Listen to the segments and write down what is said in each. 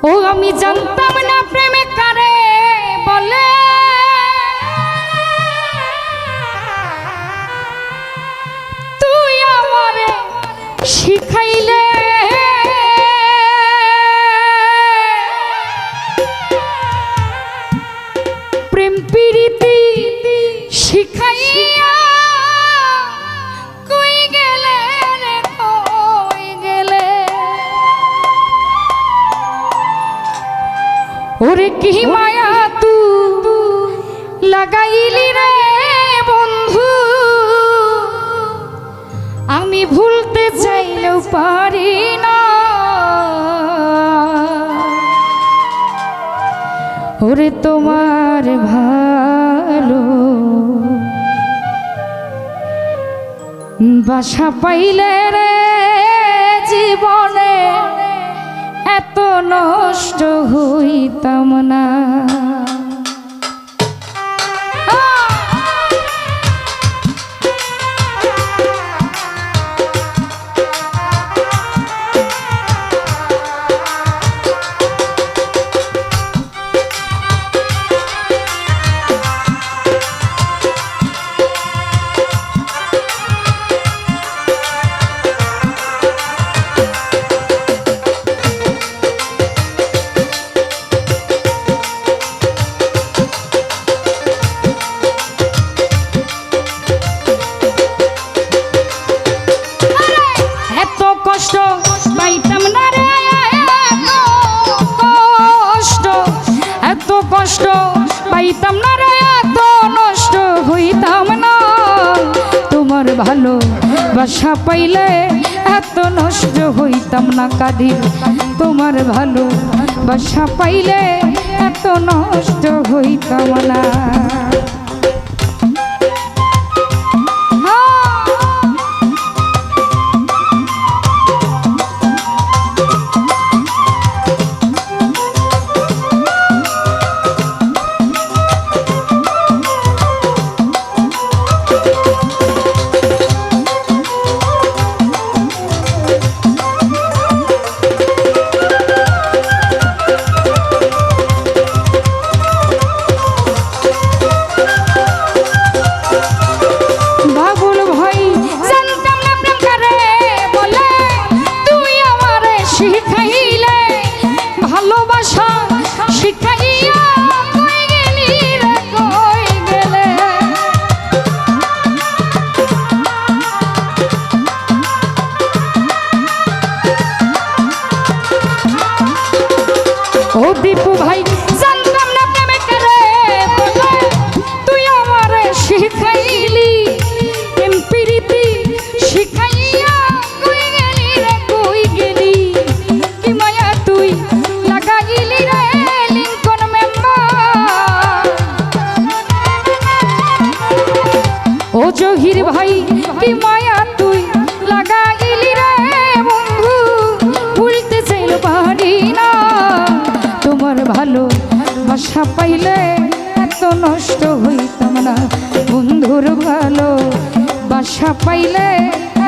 ও আমি জানতাম না প্রেমে কারে বলে, তুই আমারে শিখাইলে প্রেম প্রীতি শিখাইয়া কই গেলে রে কই গেলে। ওরে কি মায়া তু লাগাইলি রে বন্ধু, আমি ভুলতে চাইলেও পারি না। ওরে তোমার ভালো বাসা পাইলে রে জীবনে এত নষ্ট হইতাম না। কষ্ট পাইতাম না রে, এত নষ্ট হইতাম না। তোমার ভালো বাসা পাইলে এত নষ্ট হইতাম না কাদির। তোমার ভালো বাসা পাইলে এত নষ্ট হইতাম না। ও দীপু ভাই জানতাম না প্রেমে কারে বলে, তুই আমারে শিখাইলি প্রেম প্রীতি শিখাইয়া কই গেলি রে কই গেলি। কি মায়া তুই লাগাইলি রে লিংকন মেম্বার। ও জহির ভাই কি মায়া তুই লাগাইলি রে বন্ধু, ভুলতে চাইল পারি না। তোমার ভালো বাসা পাইলে এত নষ্ট হইতাম না। বন্ধুর ভালো বাসা পাইলে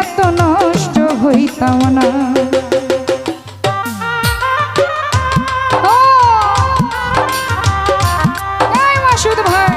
এত নষ্ট হইতাম না। মাসুদ ভাই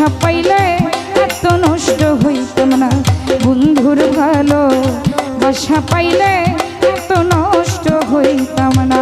বাসা পাইলে এত নষ্ট হইতাম না বন্ধুর ভালো বাসা পাইলে এত নষ্ট হইতাম না।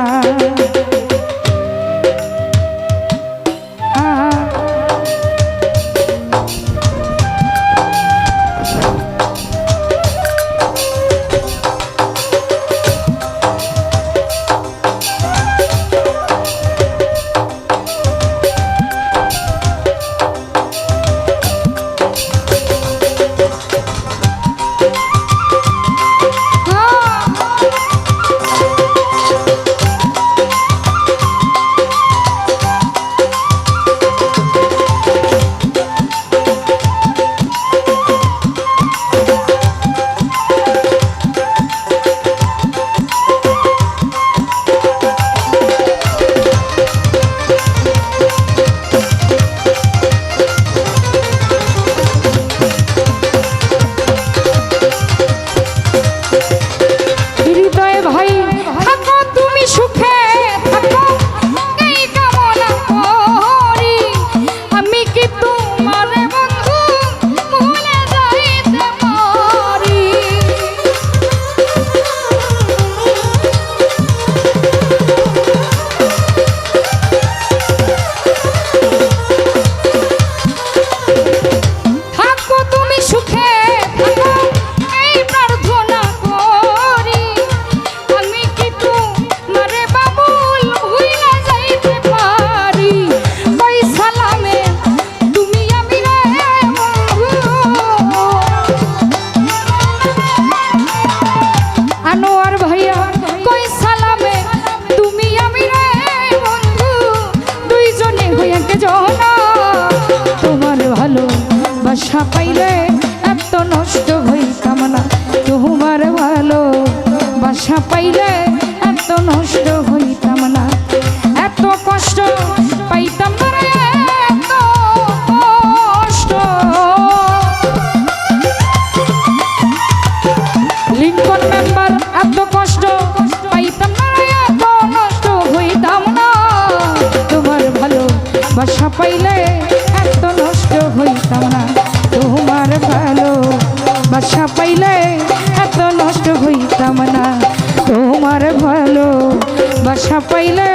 বাসা পাইলে এত নষ্ট হইতাম না তোমার ভালো বাসা পাইলে এত নষ্ট হইতাম না এত কষ্ট পাইতাম না রে এত কষ্ট লিঙ্কন মেম্বার এত কষ্ট পাইতাম না রে এত নষ্ট হইতাম না তোমার ভালো বাসা পাইলে এত নষ্ট হইতাম না তোমার ভালো বাসা পাইলে এত নষ্ট হইতাম না তোমার ভালো বাসা পাইলে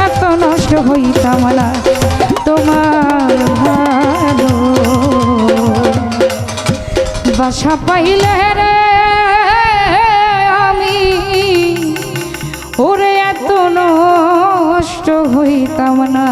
এত নষ্ট হইতাম না তোমার ভালো বাসা পাইলে রে আমি ওরে এত নষ্ট হইতাম না।